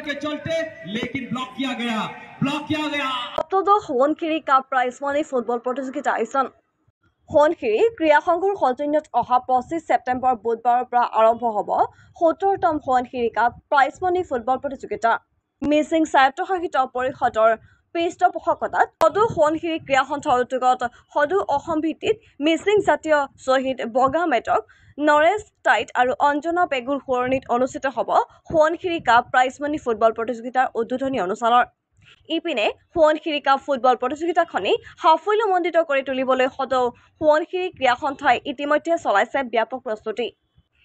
के चलते लेकिन ब्लॉक किया गया সপ্তদশ Subansiri cup prize money football প্ৰতিযোগিতা আয়োজন সোৱণশিৰি ক্ৰীড়া সংঘৰ সৌজন্যত অহা 25 ছেপ্টেম্বৰ বুধবাৰৰ পৰা আৰম্ভ হ'ব ৭০তম Subansiri cup prize money football প্ৰতিযোগিতা মিচিং স্বায়ত্তশাসিত পৰিষদৰ পৃষ্ঠপোষকতাত সদৌ সোৱণশিৰি ক্ৰীড়া সন্থাৰ উদ্যোগত সদৌ অসম ভিত্তিত মিচিং জাতীয় শ্বহীদ বগা মেটক নৰেশ টাইট আৰু অঞ্জনা পেগুৰ সোঁৱৰণিত অনুষ্ঠিত হ'ব Subansiri cup prize money football প্ৰতিযোগিতাৰ উদ্বোধনী অনুষ্ঠানৰ ইপিনে সোৱণশিৰি কাপ ফুটবল প্ৰতিযোগিতাখনি সাফল্যমণ্ডিত কৰি তুলিবলৈ সদৌ সোৱণশিৰি ক্ৰীড়া সন্থাই ইতিমধ্যে চলাইছে ব্যাপক প্ৰস্তুতি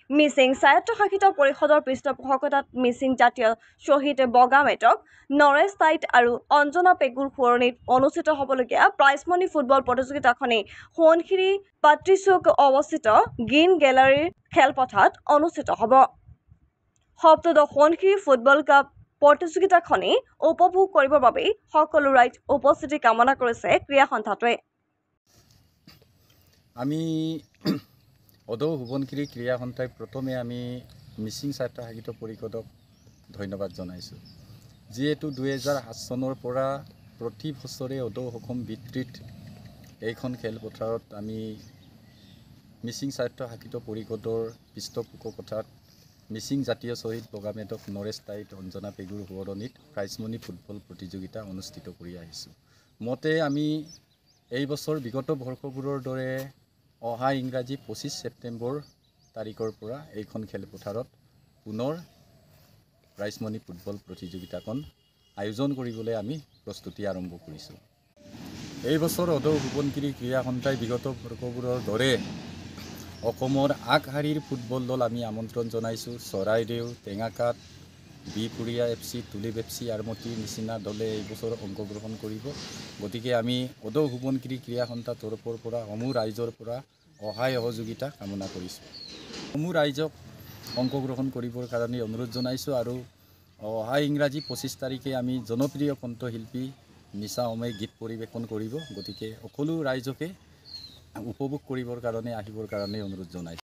মিচিং স্বায়ত্তশাসিত পৰিষদৰ পৃষ্ঠপোষকতাত মিচিং জাতীয় শ্বহীদ বগা মেটক নৰেশ টাইট আৰু অঞ্জনা পেগুৰ সোঁৱৰণিত অনুষ্ঠিত হ'বলগীয়া প্ৰাইজ মানি ফুটবল প্ৰতিযোগিতাখনি সোৱণশিৰি পাত্ৰিচুক অৱস্থিত গ্ৰীণ গেলাৰীৰ খেলপথাৰত অনুষ্ঠিত হ'ব সপ্তদশ সোৱণশিৰি ফুটবল কাপ প্ৰতিযোগিতাখনি উপভোগ কৰিবৰ বাবে সকলো ৰাইজ উপস্থিতি কামনা কৰিছে ক্ৰীড়া সন্থাটোৱে আমি সদৌ সোৱণশিৰি ক্ৰীড়া সন্থাই প্ৰথমে আমি মিচিং স্বায়ত্তশাসিত পৰিষদক ধন্যবাদ জনাইছোঁ যিহেতু 2007 চনৰ পৰা প্ৰতি বছৰে সদৌ অসম ভিত্তিত এইখন খেলপথাৰত আমি মিচিং স্বায়ত্তশাসিত পৰিষদৰ পৃষ্ঠপোষকতাত মিচিং জাতীয় শ্বহীদ বগা মেটক নৰেশ টাইট অঞ্জনা পেগুৰ সোঁৱৰণিত প্ৰাইজ মানি ফুটবল প্ৰতিযোগিতা অনুষ্ঠিত কৰি আহিছোঁ মতে আমি এই বছৰ বিগত বৰ্ষবোৰৰ দৰে অহা ইংৰাজী 25 ছেপ্টেম্বৰ তাৰিখৰ পৰা এইখন খেলপথাৰত পুনৰ প্ৰাইজ মানি ফুটবল প্ৰতিযোগিতাখন আয়োজন কৰিবলৈ আমি প্ৰস্তুতি আৰম্ভ কৰিছোঁ এই বছৰ সদৌ সোৱণশিৰি ক্ৰীড়া সন্থাই বিগত বৰ্ষবোৰৰ দৰে অসমৰ আগশাৰীৰ ফুটবল দল আমি আমন্ত্ৰণ জনাইছোঁ চৰাইদেউ টেঙাকাট বিপুৰীয়া FC তুলিব FC আৰমতি নিচিনা দলে এই বছৰ অংশগ্ৰহণ কৰিব গতিকে আমি সদৌ সোৱণশিৰি ক্ৰীড়া সন্থাৰ তৰফৰ পৰা সমূহ ৰাইজৰ পৰা সহায় সহযোগিতা কামনা কৰিছোঁ সমূহ ৰাইজক অংশগ্ৰহণ কৰিবৰ কাৰণে অনুৰোধ জনাইছোঁ আৰু অহা ইংৰাজী 25 তাৰিখে আমি জনপ্ৰিয় কণ্ঠশিল্পী নিশা অমে গীত পৰিৱেশন কৰিব গতিকে সকলো ৰাইজকে উপভোগ কৰিবৰ কাৰণে আহিবৰ কাৰণে অনুৰোধ জনাইছোঁ